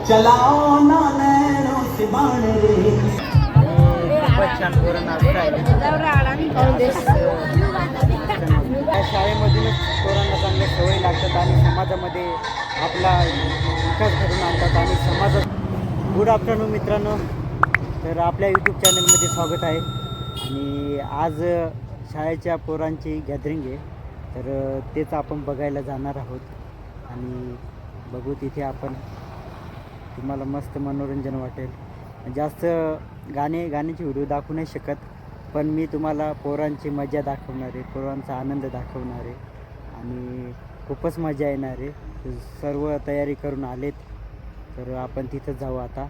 चलाओ ना नैनों से बाण रे। खूपच छान पोरं नाचत आहे. या शाळेमधूनच पोरांना चांगल्या सवयी लागतात आणि समाजामध्ये आपला विकास घडून आणतात आणि समाजात. गुड आफ्टरनून मित्रांनो, तर आपल्या यूट्यूब चॅनलमध्ये स्वागत आहे. आणि आज शाळेच्या पोरांची गॅदरिंग आहे, तर तेच आपण बघायला जाणार आहोत. आणि बघू तिथे आपण, तुम्हाला मस्त मनोरंजन वाटेल. जास्त गाण्याची व्हिडिओ दाखवू नाही शकत, पण मी तुम्हाला पोरांची मजा दाखवणार आहे, पोरांचा आनंद दाखवणार आहे आणि खूपच मजा येणार आहे. सर्व तयारी करून आलेत, तर आपण तिथं जाऊ आता.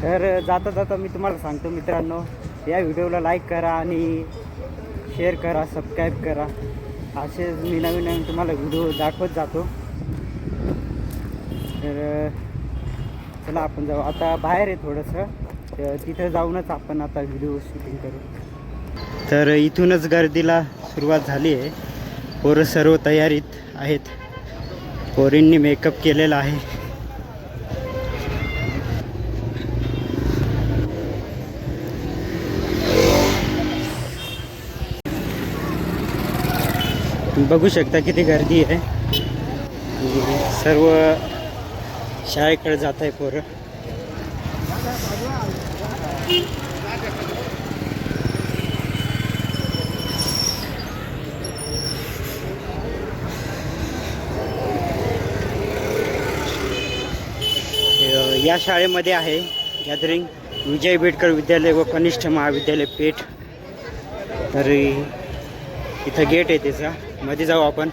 तर जाता जाता मी तुम्हाला सांगतो मित्रांनो, या व्हिडिओला लाईक करा आणि शेअर करा, सबस्क्राईब करा. असेच मी नवीन नवीन तुम्हाला व्हिडिओ दाखवत जातो. तर चला आपण जाऊ. आता बाहेर आहे थोडंसं, तर तिथं जाऊनच आपण आता व्हिडिओ शूटिंग करू. तर इथूनच गर्दीला सुरुवात झाली आहे. पोरं सर्व तयारीत आहेत. पोरींनी मेकअप केलेला आहे. बघू शकता किती गर्दी आहे. सर्व शाळेकडे जात आहे पोरं. या शाळेमध्ये आहे गॅदरिंग, विजय बेडकर विद्यालय व कनिष्ठ महाविद्यालय पेठ. तर इथं गेट आहे त्याचा, मध्ये जाऊ आपण.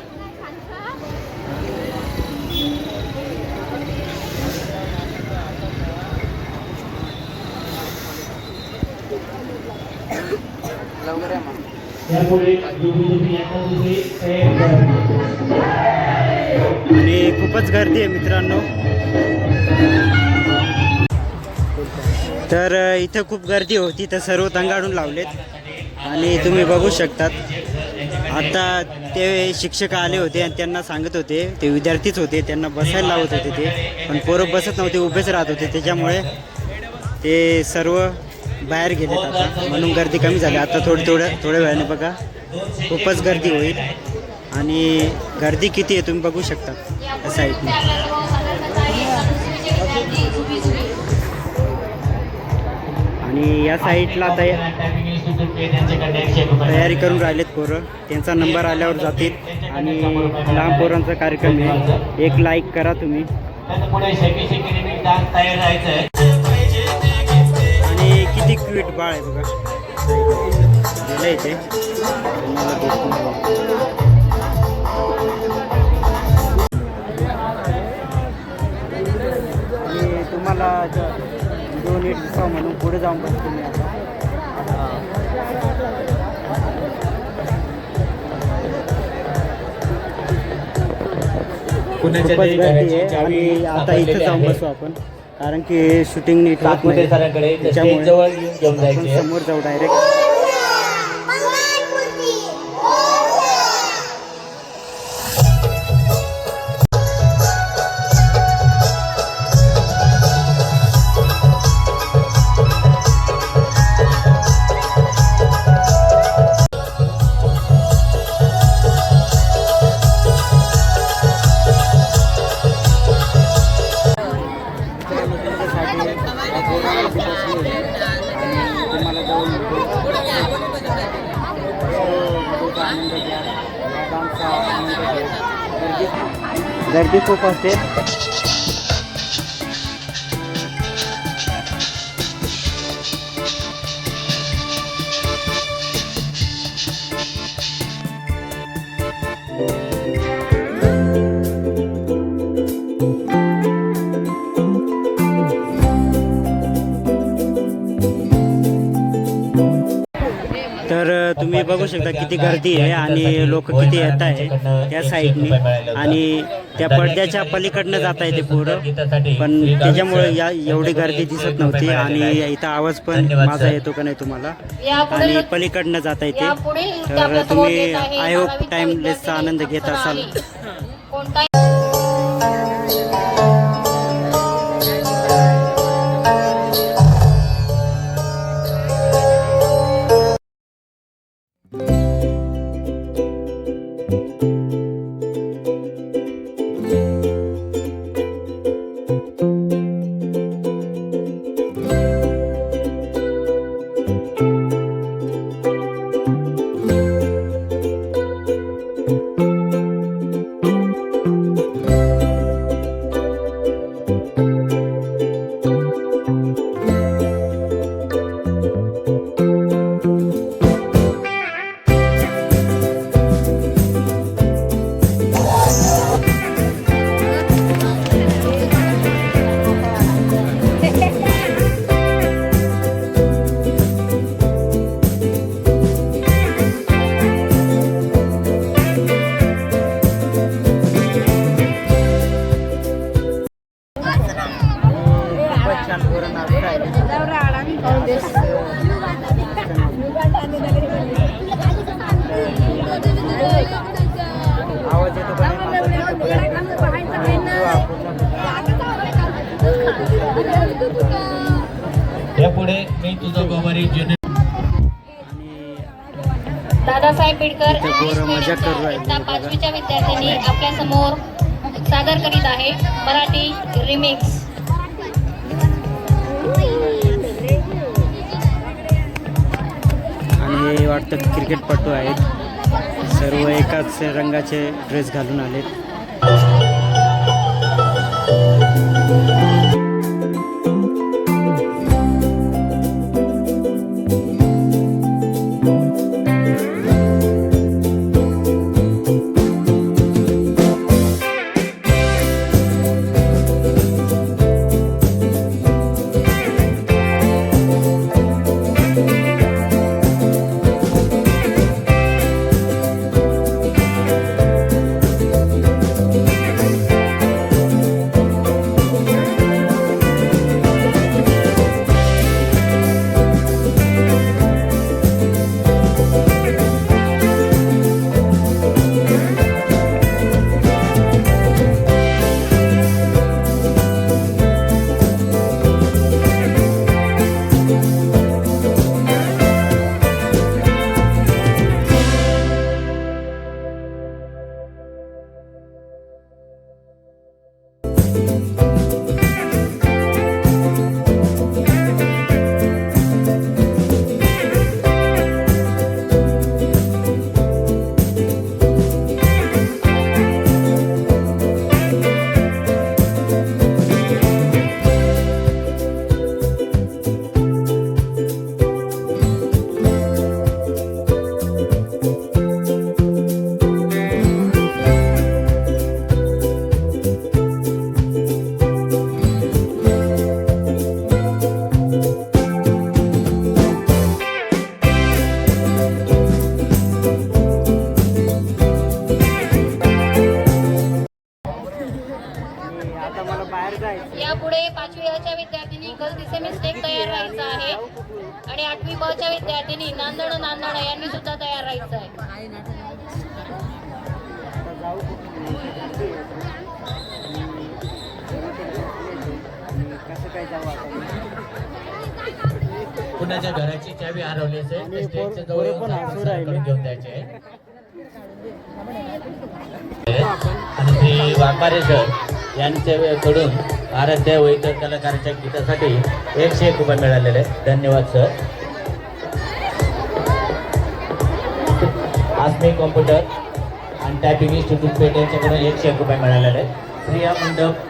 आणि खूपच गर्दी आहे मित्रांनो. तर इथं खूप गर्दी होती, तर सर्व तंगाडून लावलेत आणि तुम्ही बघू शकतात. आता ते शिक्षक आले होते आणि त्यांना सांगत होते, ते विद्यार्थीच होते, त्यांना बसायला लावत होते ते, पण पोरं बसत नव्हते, उभेच राहत होते. त्याच्यामुळे ते सर्व बाहेर गेलेत आता, म्हणून गर्दी कमी झाली. आता थोड्या वेळाने बघा खूपच गर्दी होईल. आणि गर्दी किती आहे तुम्ही बघू शकता त्या साईडने. आणि या साईडला तयारी करून राहिलेत पोरं, त्यांचा नंबर आल्यावर जातील. आणि लहान पोरांचा कार्यक्रम आहे, एक लाईक करा तुम्ही. आणि किती क्यूट बाळ आहे बघा, गेलं इथे. आणि तुम्हाला व्हिडिओ नीट दिसावं म्हणून पुढे जाऊन बसतो मी आता. खूपच गर्दी आहे आणि आता इथं जाऊन बसू आपण, कारण की शूटिंग नीट होत नाही, त्याच्यामुळे आपण समोर जाऊ डायरेक्ट. गर्दी खूप असते. तर तुम्ही बघू शकता किती गर्दी आहे आणि लोक किती येत आहे त्या साईडने. आणि त्या पडद्याच्या पलीकडनं जाता येते पोरं, पण त्याच्यामुळे एवढी गर्दी दिसत नव्हती. आणि इथं आवाज पण माझा येतो का नाही तुम्हाला, आणि पलीकडनं जाता येते. तर तुम्ही आय होप टाइमलेसचा आनंद घेत असाल. खूपच छान पोरं नाचत आहे. आवाज येतो का यापुढे मी तुझा गोवारी दादासाहेब बिडकर इथे पोरं मजा करू राहिले इयत्ता बघा. 5वीच्या विद्यार्थ्यांनी आपल्या समोर सादर करीत आहे मराठी रिमिक्स. आणि हे वाटतं क्रिकेटपटू आहेत. सर्व एकाच रंगाचे ड्रेस घालून आलेत. आता मला बाहेर जायचं. यापुढे 5वी अच्या विद्यार्थ्यांनी गलतीचे मिस्टेक तयार राहायचं आहे आणि 8वी ब च्या विद्यार्थ्यांनी नांदण यांनी सुद्धा तयार राहायचं आहे. आता जाऊ कसं काय जाऊ आता. कुणाच्या घराची चावी हरवली असेल आणि तर स्टेजच्या जवळ पोरं येऊन पण हसू संपर्क राहिले. घेऊन द्यायचे आहे. आणि श्री वाघमारे सर यांच्याकडून आराध्य व इतर कलाकारांच्या गीतासाठी 101 रुपये मिळालेले आहेत. धन्यवाद सर. आस्मी कॉम्प्युटर आणि टायपिंग इन्स्टिट्यूट पेठ यांच्याकडून 101 रुपये मिळालेले आहेत. प्रिया मंडप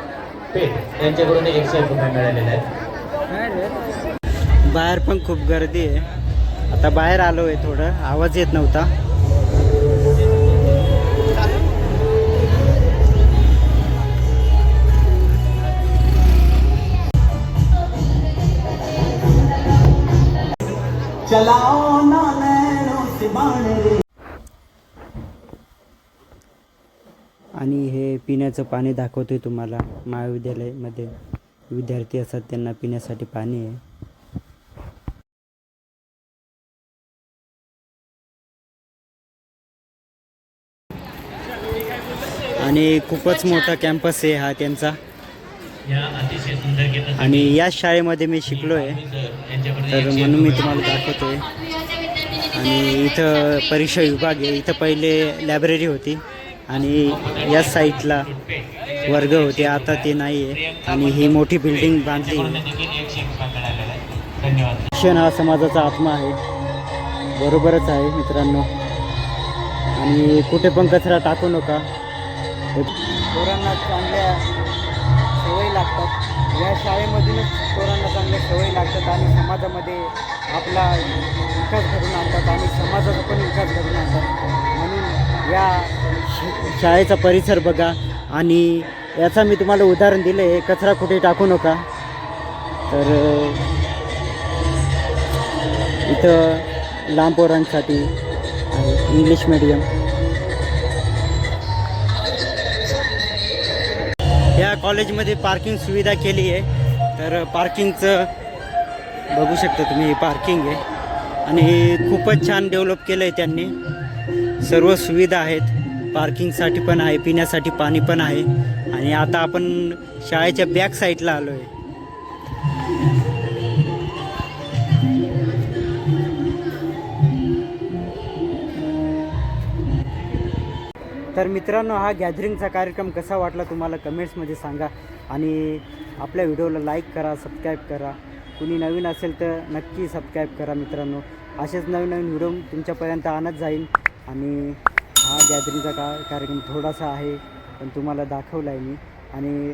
पेठ यांच्याकडून 101 रुपये मिळालेले आहेत. बाहेर पण खूप गर्दी आहे. आता बाहेर आलो आहे. थोडं आवाज येत नव्हता. चलाओ ना नैनों से बाण रे. आणि हे पिण्याचं पाणी दाखवतोय तुम्हाला. महाविद्यालयामध्ये विद्यार्थी असतात त्यांना पिण्यासाठी पाणी आहे. आणि खूपच मोठा कॅम्पस आहे हा त्यांचा. या अतिशय सुंदर गीतासाठी आणि याच शाळेमध्ये मी शिकलो आहे, तर म्हणून मी तुम्हाला दाखवतोय. आणि इथं परीक्षा विभाग आहे. इथं पहिले लायब्ररी होती आणि या साईडला वर्ग होते, आता ते नाही आहे. आणि ही मोठी बिल्डिंग बांधली. शिक्षण हा समाजाचा आत्मा आहे. बरोबरच आहे मित्रांनो. आणि कुठे पण कचरा टाकू नका. पोरांना चांगल्या सवयी लागतात. या शाळेमधूनच पोरांना चांगल्या सवयी लागतात आणि समाजामध्ये आपला विकास घडून आणतात आणि समाजाचा पण विकास घडून आणतात. म्हणून या शाळेचा परिसर बघा. आणि याचा मी तुम्हाला उदाहरण दिलं आहे, कचरा कुठे टाकू नका. तर इथं लांब पोरांसाठी आहे इंग्लिश मीडियम. या कॉलेजमध्ये पार्किंग सुविधा केली आहे. तर पार्किंगचं बघू शकता तुम्ही, पार्किंग आहे आणि खूपच छान डेव्हलप केलं आहे त्यांनी. सर्व सुविधा आहेत, पार्किंगसाठी पण आहे, पिण्यासाठी पाणी पण आहे. आणि आता आपण शाळेच्या बॅक साईडला आलो आहे. तर मित्रांनो, हा गॅदरिंगचा कार्यक्रम कसा वाटला तुम्हाला कमेंट्समध्ये सांगा. आणि आपल्या व्हिडिओला लाईक करा, सबस्क्राईब करा. कुणी नवीन असेल तर नक्की सबस्क्राईब करा मित्रांनो. असेच नवीन नवीन व्हिडिओ तुमच्यापर्यंत आणत जाईल. आणि हा गॅदरिंगचा कार्यक्रम थोडासा आहे पण तुम्हाला दाखवला आहे मी. आणि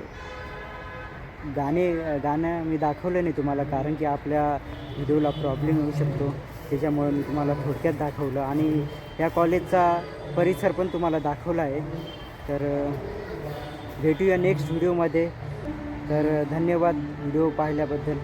गाणं मी दाखवलं नाही तुम्हाला, कारण की आपल्या व्हिडिओला प्रॉब्लेम येऊ शकतो. त्याच्यामुळे मी तुम्हाला थोडक्यात दाखवलं. आणि या कॉलेजचा परिसर पण तुम्हाला दाखवला आहे. तर भेटूया नेक्स्ट व्हिडिओमध्ये. तर धन्यवाद व्हिडिओ पाहिल्याबद्दल.